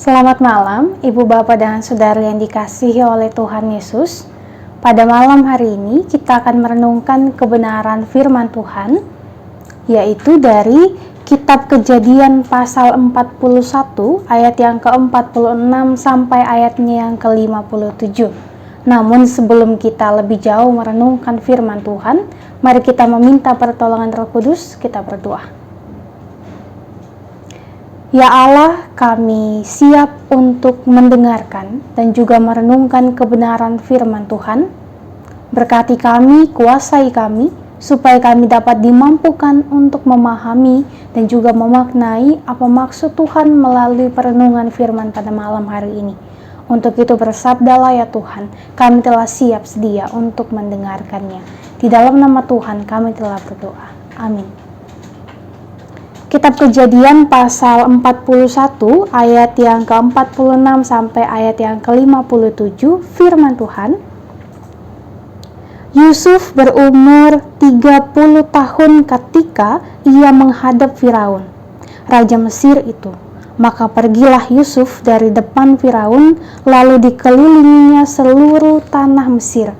Selamat malam, Ibu Bapak dan Saudara yang dikasihi oleh Tuhan Yesus. Pada malam hari ini kita akan merenungkan kebenaran firman Tuhan, yaitu dari Kitab Kejadian pasal 41 ayat yang ke-46 sampai ayatnya yang ke-57. Namun sebelum kita lebih jauh merenungkan firman Tuhan, mari kita meminta pertolongan Roh Kudus, kita berdoa. Ya Allah, kami siap untuk mendengarkan dan juga merenungkan kebenaran firman Tuhan. Berkati kami, kuasai kami, supaya kami dapat dimampukan untuk memahami dan juga memaknai apa maksud Tuhan melalui perenungan firman pada malam hari ini. Untuk itu bersabdalah ya Tuhan, kami telah siap sedia untuk mendengarkannya. Di dalam nama Tuhan kami telah berdoa. Amin. Kitab Kejadian pasal 41 ayat yang ke-46 sampai ayat yang ke-57, firman Tuhan. Yusuf berumur 30 tahun ketika ia menghadap Firaun, raja Mesir itu. Maka pergilah Yusuf dari depan Firaun, lalu dikelilinginya seluruh tanah Mesir.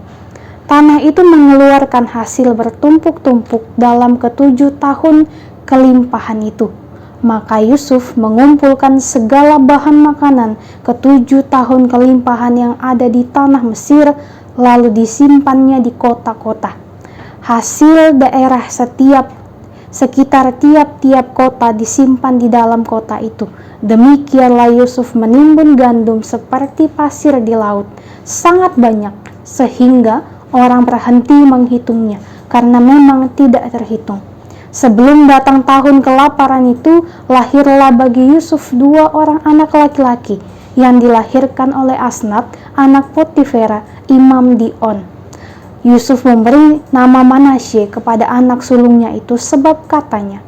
Tanah itu mengeluarkan hasil bertumpuk-tumpuk dalam ke-7 tahun kelimpahan itu. Maka Yusuf mengumpulkan segala bahan makanan ke-7 tahun kelimpahan yang ada di tanah Mesir, lalu disimpannya di kota-kota. Hasil daerah sekitar tiap-tiap kota disimpan di dalam kota itu. Demikianlah Yusuf menimbun gandum seperti pasir di laut, sangat banyak, sehingga orang berhenti menghitungnya, karena memang tidak terhitung. Sebelum datang tahun kelaparan itu, lahirlah bagi Yusuf 2 orang anak laki-laki yang dilahirkan oleh Asnat, anak Potifera, imam di On. Yusuf memberi nama Manasye kepada anak sulungnya itu sebab katanya,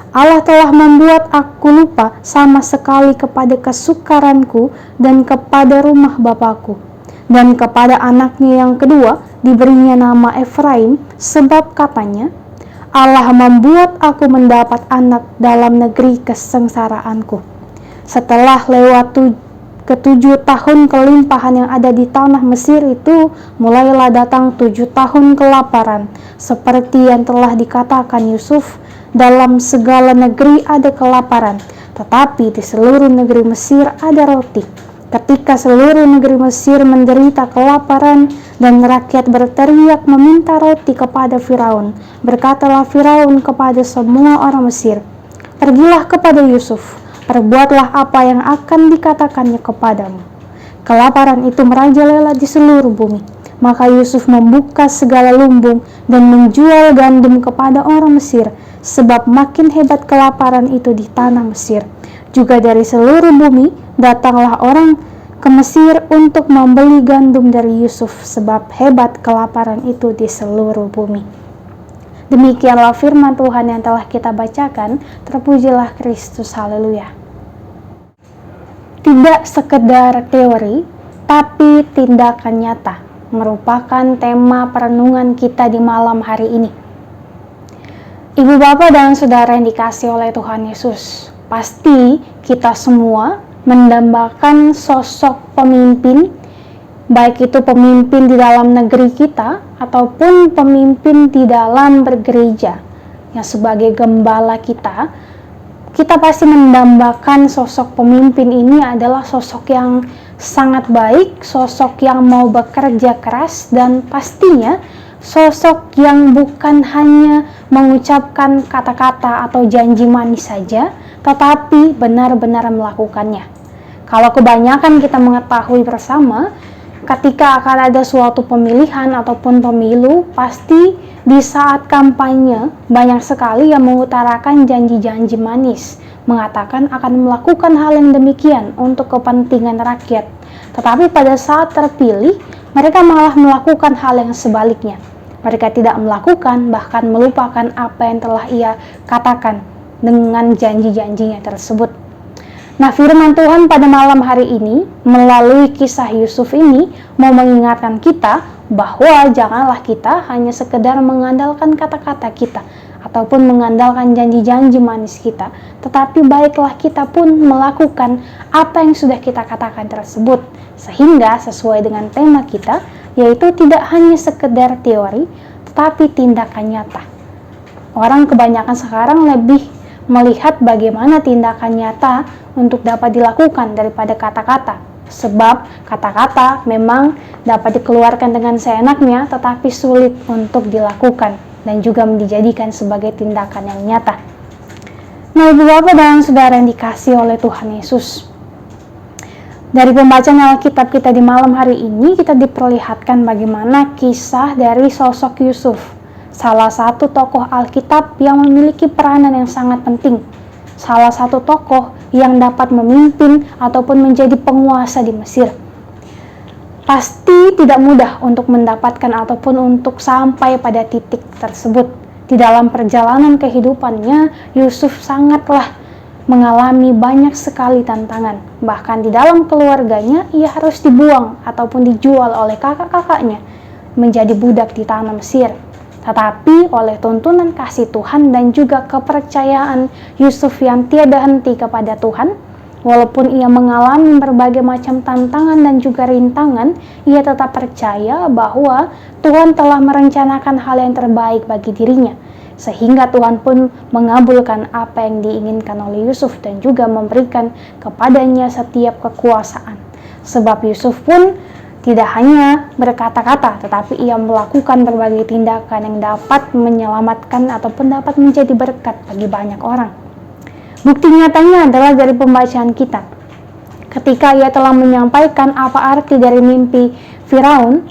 Allah telah membuat aku lupa sama sekali kepada kesukaranku dan kepada rumah bapakku. Dan kepada anaknya yang kedua diberinya nama Efraim sebab katanya, Allah membuat aku mendapat anak dalam negeri kesengsaraanku. Setelah lewat ke-7 tahun kelimpahan yang ada di tanah Mesir itu, mulailah datang 7 tahun kelaparan. Seperti yang telah dikatakan Yusuf, dalam segala negeri ada kelaparan, tetapi di seluruh negeri Mesir ada roti. Ketika seluruh negeri Mesir menderita kelaparan dan rakyat berteriak meminta roti kepada Firaun, berkatalah Firaun kepada semua orang Mesir, pergilah kepada Yusuf, perbuatlah apa yang akan dikatakannya kepadamu. Kelaparan itu merajalela di seluruh bumi. Maka Yusuf membuka segala lumbung dan menjual gandum kepada orang Mesir, sebab makin hebat kelaparan itu di tanah Mesir. Juga dari seluruh bumi datanglah orang ke Mesir untuk membeli gandum dari Yusuf, sebab hebat kelaparan itu di seluruh bumi. Demikianlah firman Tuhan yang telah kita bacakan. Terpujilah Kristus, haleluya. Tidak sekedar teori, tapi tindakan nyata merupakan tema perenungan kita di malam hari ini. Ibu Bapak dan Saudara yang dikasihi oleh Tuhan Yesus, pasti kita semua mendambakan sosok pemimpin, baik itu pemimpin di dalam negeri kita ataupun pemimpin di dalam bergereja. Yang sebagai gembala kita pasti mendambakan sosok pemimpin ini adalah sosok yang sangat baik, sosok yang mau bekerja keras, dan pastinya sosok yang bukan hanya mengucapkan kata-kata atau janji manis saja, tetapi benar-benar melakukannya. Kalau kebanyakan kita mengetahui bersama, ketika akan ada suatu pemilihan ataupun pemilu, pasti di saat kampanye banyak sekali yang mengutarakan janji-janji manis, mengatakan akan melakukan hal yang demikian untuk kepentingan rakyat. Tetapi pada saat terpilih, mereka malah melakukan hal yang sebaliknya. Mereka tidak melakukan, bahkan melupakan apa yang telah ia katakan dengan janji-janjinya tersebut. Nah, firman Tuhan pada malam hari ini melalui kisah Yusuf ini mau mengingatkan kita bahwa janganlah kita hanya sekedar mengandalkan kata-kata kita ataupun mengandalkan janji-janji manis kita, tetapi baiklah kita pun melakukan apa yang sudah kita katakan tersebut, sehingga sesuai dengan tema kita, yaitu tidak hanya sekedar teori, tetapi tindakan nyata. Orang kebanyakan sekarang lebih melihat bagaimana tindakan nyata untuk dapat dilakukan daripada kata-kata, sebab kata-kata memang dapat dikeluarkan dengan seenaknya, tetapi sulit untuk dilakukan dan juga dijadikan sebagai tindakan yang nyata. Nah, Ibu Bapak dan Saudara yang dikasihi oleh Tuhan Yesus, dari pembacaan Alkitab kita di malam hari ini, kita diperlihatkan bagaimana kisah dari sosok Yusuf, salah satu tokoh Alkitab yang memiliki peranan yang sangat penting, salah satu tokoh yang dapat memimpin ataupun menjadi penguasa di Mesir. Pasti tidak mudah untuk mendapatkan ataupun untuk sampai pada titik tersebut. Di dalam perjalanan kehidupannya, Yusuf sangatlah mengalami banyak sekali tantangan. Bahkan di dalam keluarganya, ia harus dibuang ataupun dijual oleh kakak-kakaknya menjadi budak di tanah Mesir. Tetapi oleh tuntunan kasih Tuhan dan juga kepercayaan Yusuf yang tiada henti kepada Tuhan, walaupun ia mengalami berbagai macam tantangan dan juga rintangan, ia tetap percaya bahwa Tuhan telah merencanakan hal yang terbaik bagi dirinya. Sehingga Tuhan pun mengabulkan apa yang diinginkan oleh Yusuf dan juga memberikan kepadanya setiap kekuasaan. Sebab Yusuf pun tidak hanya berkata-kata, tetapi ia melakukan berbagai tindakan yang dapat menyelamatkan ataupun dapat menjadi berkat bagi banyak orang. Bukti nyatanya adalah dari pembacaan kita. Ketika ia telah menyampaikan apa arti dari mimpi Firaun,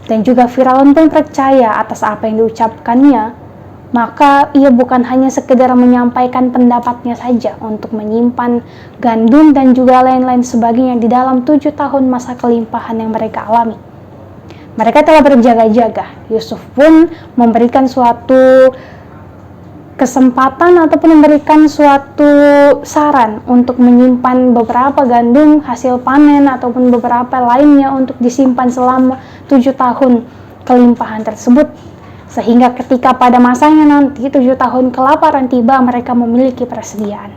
dan juga Firaun pun percaya atas apa yang diucapkannya, maka ia bukan hanya sekedar menyampaikan pendapatnya saja untuk menyimpan gandum dan juga lain-lain sebagainya di dalam 7 tahun masa kelimpahan yang mereka alami. Mereka telah berjaga-jaga. Yusuf pun memberikan suatu kesempatan ataupun memberikan suatu saran untuk menyimpan beberapa gandum hasil panen ataupun beberapa lainnya untuk disimpan selama 7 tahun kelimpahan tersebut, sehingga ketika pada masanya nanti 7 tahun kelaparan tiba, mereka memiliki persediaan.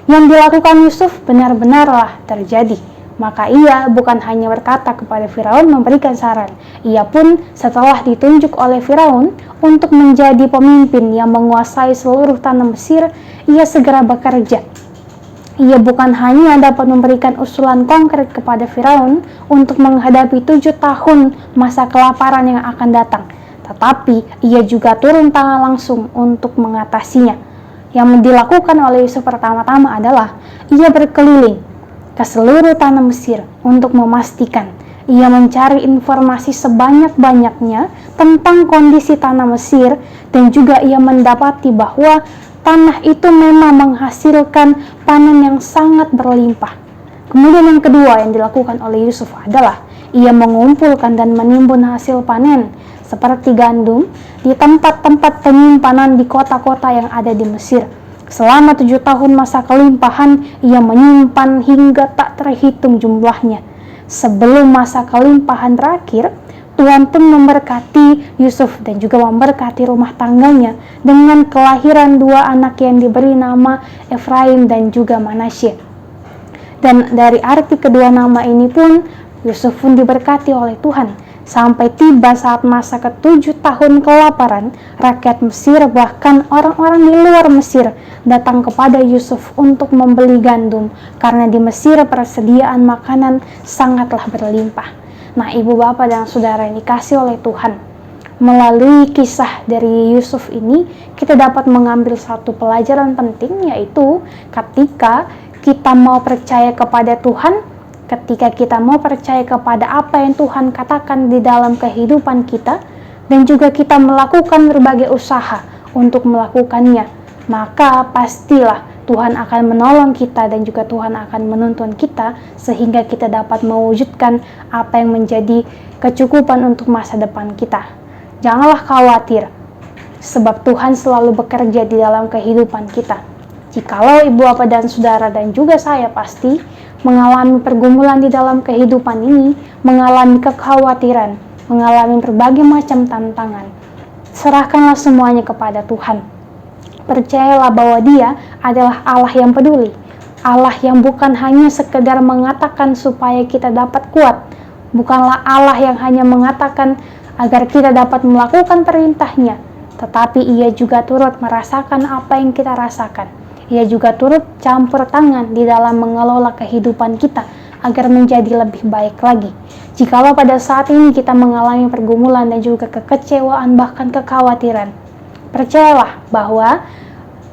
Yang dilakukan Yusuf benar-benarlah terjadi. Maka ia bukan hanya berkata kepada Firaun memberikan saran, ia pun setelah ditunjuk oleh Firaun untuk menjadi pemimpin yang menguasai seluruh tanah Mesir, ia segera bekerja. Ia bukan hanya dapat memberikan usulan konkret kepada Firaun untuk menghadapi 7 tahun masa kelaparan yang akan datang, tetapi ia juga turun tangan langsung untuk mengatasinya. Yang dilakukan oleh Yusuf pertama-tama adalah ia berkeliling ke seluruh tanah Mesir untuk memastikan ia mencari informasi sebanyak-banyaknya tentang kondisi tanah Mesir, dan juga ia mendapati bahwa tanah itu memang menghasilkan panen yang sangat berlimpah. Kemudian yang kedua yang dilakukan oleh Yusuf adalah ia mengumpulkan dan menimbun hasil panen seperti gandum di tempat-tempat penyimpanan di kota-kota yang ada di Mesir. Selama 7 tahun masa kelimpahan, ia menyimpan hingga tak terhitung jumlahnya. Sebelum masa kelimpahan terakhir, Tuhan pun memberkati Yusuf dan juga memberkati rumah tangganya dengan kelahiran 2 anak yang diberi nama Efraim dan juga Manasye. Dan dari arti kedua nama ini pun, Yusuf pun diberkati oleh Tuhan. Sampai tiba saat masa ke-7 tahun kelaparan, rakyat Mesir bahkan orang-orang di luar Mesir datang kepada Yusuf untuk membeli gandum, karena di Mesir persediaan makanan sangatlah berlimpah. Nah, Ibu Bapak dan Saudara yang dikasihi oleh Tuhan, melalui kisah dari Yusuf ini kita dapat mengambil satu pelajaran penting, yaitu ketika kita mau percaya kepada Tuhan, ketika kita mau percaya kepada apa yang Tuhan katakan di dalam kehidupan kita, dan juga kita melakukan berbagai usaha untuk melakukannya, maka pastilah Tuhan akan menolong kita dan juga Tuhan akan menuntun kita sehingga kita dapat mewujudkan apa yang menjadi kecukupan untuk masa depan kita. Janganlah khawatir, sebab Tuhan selalu bekerja di dalam kehidupan kita. Jikalau Ibu Bapak dan Saudara dan juga saya pasti mengalami pergumulan di dalam kehidupan ini, mengalami kekhawatiran, mengalami berbagai macam tantangan, serahkanlah semuanya kepada Tuhan. Percayalah bahwa Dia adalah Allah yang peduli, Allah yang bukan hanya sekedar mengatakan supaya kita dapat kuat, bukanlah Allah yang hanya mengatakan agar kita dapat melakukan perintahnya, tetapi Ia juga turut merasakan apa yang kita rasakan. Ia juga turut campur tangan di dalam mengelola kehidupan kita agar menjadi lebih baik lagi. Jikalau pada saat ini kita mengalami pergumulan dan juga kekecewaan bahkan kekhawatiran, percayalah bahwa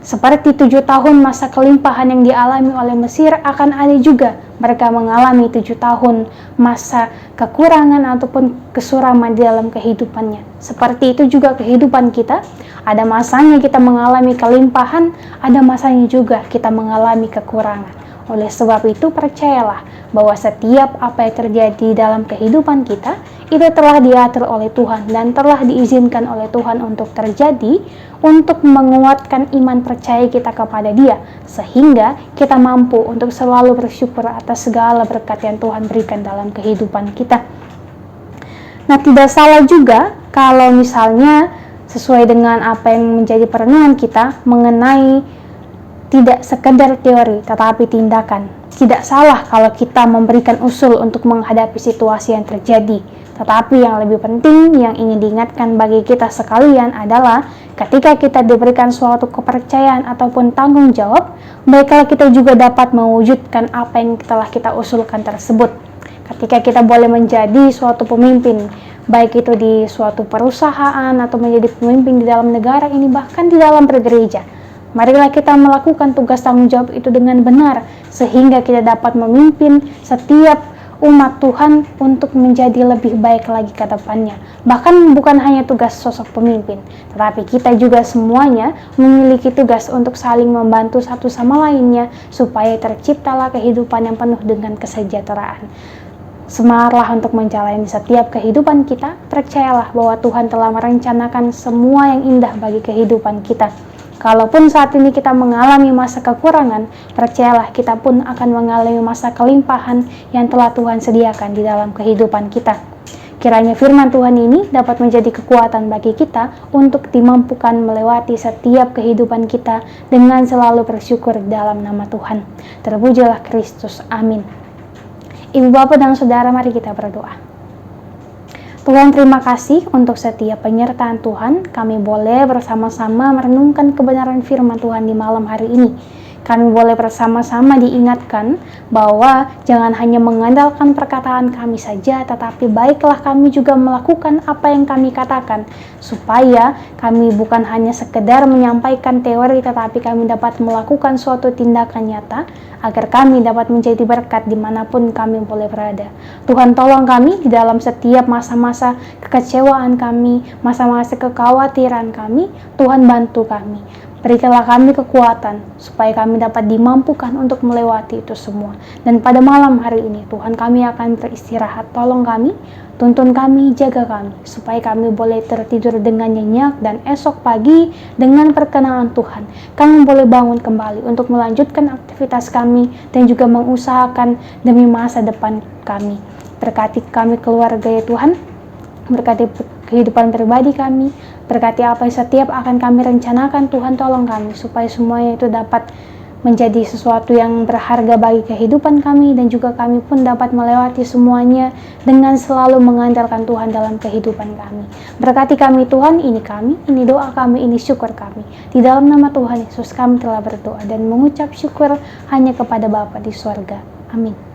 seperti 7 tahun masa kelimpahan yang dialami oleh Mesir, akan ada juga mereka mengalami 7 tahun masa kekurangan ataupun kesuraman di dalam kehidupannya. Seperti itu juga kehidupan kita, ada masanya kita mengalami kelimpahan, ada masanya juga kita mengalami kekurangan. Oleh sebab itu, percayalah bahwa setiap apa yang terjadi dalam kehidupan kita itu telah diatur oleh Tuhan dan telah diizinkan oleh Tuhan untuk terjadi, untuk menguatkan iman percaya kita kepada Dia, sehingga kita mampu untuk selalu bersyukur atas segala berkat yang Tuhan berikan dalam kehidupan kita. Nah, tidak salah juga kalau misalnya sesuai dengan apa yang menjadi perenungan kita mengenai tidak sekedar teori tetapi tindakan. Tidak salah kalau kita memberikan usul untuk menghadapi situasi yang terjadi, tetapi yang lebih penting yang ingin diingatkan bagi kita sekalian adalah ketika kita diberikan suatu kepercayaan ataupun tanggung jawab, baiklah kita juga dapat mewujudkan apa yang telah kita usulkan tersebut. Ketika kita boleh menjadi suatu pemimpin, baik itu di suatu perusahaan atau menjadi pemimpin di dalam negara ini, bahkan di dalam bergereja, marilah kita melakukan tugas tanggung jawab itu dengan benar, sehingga kita dapat memimpin setiap umat Tuhan untuk menjadi lebih baik lagi ke depannya. Bahkan bukan hanya tugas sosok pemimpin, tetapi kita juga semuanya memiliki tugas untuk saling membantu satu sama lainnya, supaya terciptalah kehidupan yang penuh dengan kesejahteraan. Semangatlah untuk menjalani setiap kehidupan kita. Percayalah bahwa Tuhan telah merencanakan semua yang indah bagi kehidupan kita. Kalaupun saat ini kita mengalami masa kekurangan, percayalah kita pun akan mengalami masa kelimpahan yang telah Tuhan sediakan di dalam kehidupan kita. Kiranya firman Tuhan ini dapat menjadi kekuatan bagi kita untuk dimampukan melewati setiap kehidupan kita dengan selalu bersyukur dalam nama Tuhan. Terpujilah Kristus. Amin. Ibu, Bapak, dan Saudara, mari kita berdoa. Tuhan, terima kasih untuk setiap penyertaan Tuhan. Kami boleh bersama-sama merenungkan kebenaran firman Tuhan di malam hari ini. Kami boleh bersama-sama diingatkan bahwa jangan hanya mengandalkan perkataan kami saja, tetapi baiklah kami juga melakukan apa yang kami katakan, supaya kami bukan hanya sekedar menyampaikan teori, tetapi kami dapat melakukan suatu tindakan nyata, agar kami dapat menjadi berkat dimanapun kami boleh berada. Tuhan, tolong kami di dalam setiap masa-masa kekecewaan kami, masa-masa kekhawatiran kami. Tuhan, bantu kami. Berikanlah kami kekuatan supaya kami dapat dimampukan untuk melewati itu semua. Dan pada malam hari ini, Tuhan, kami akan beristirahat. Tolong kami, tuntun kami, jaga kami, supaya kami boleh tertidur dengan nyenyak, dan esok pagi dengan perkenan Tuhan, kami boleh bangun kembali untuk melanjutkan aktivitas kami dan juga mengusahakan demi masa depan kami. Berkati kami keluarga ya Tuhan, berkati kehidupan pribadi kami, berkati apa yang setiap akan kami rencanakan. Tuhan, tolong kami supaya semuanya itu dapat menjadi sesuatu yang berharga bagi kehidupan kami, dan juga kami pun dapat melewati semuanya dengan selalu mengandalkan Tuhan dalam kehidupan kami. Berkati kami Tuhan, ini doa kami, ini syukur kami. Di dalam nama Tuhan Yesus kami telah berdoa dan mengucap syukur hanya kepada Bapa di surga. Amin.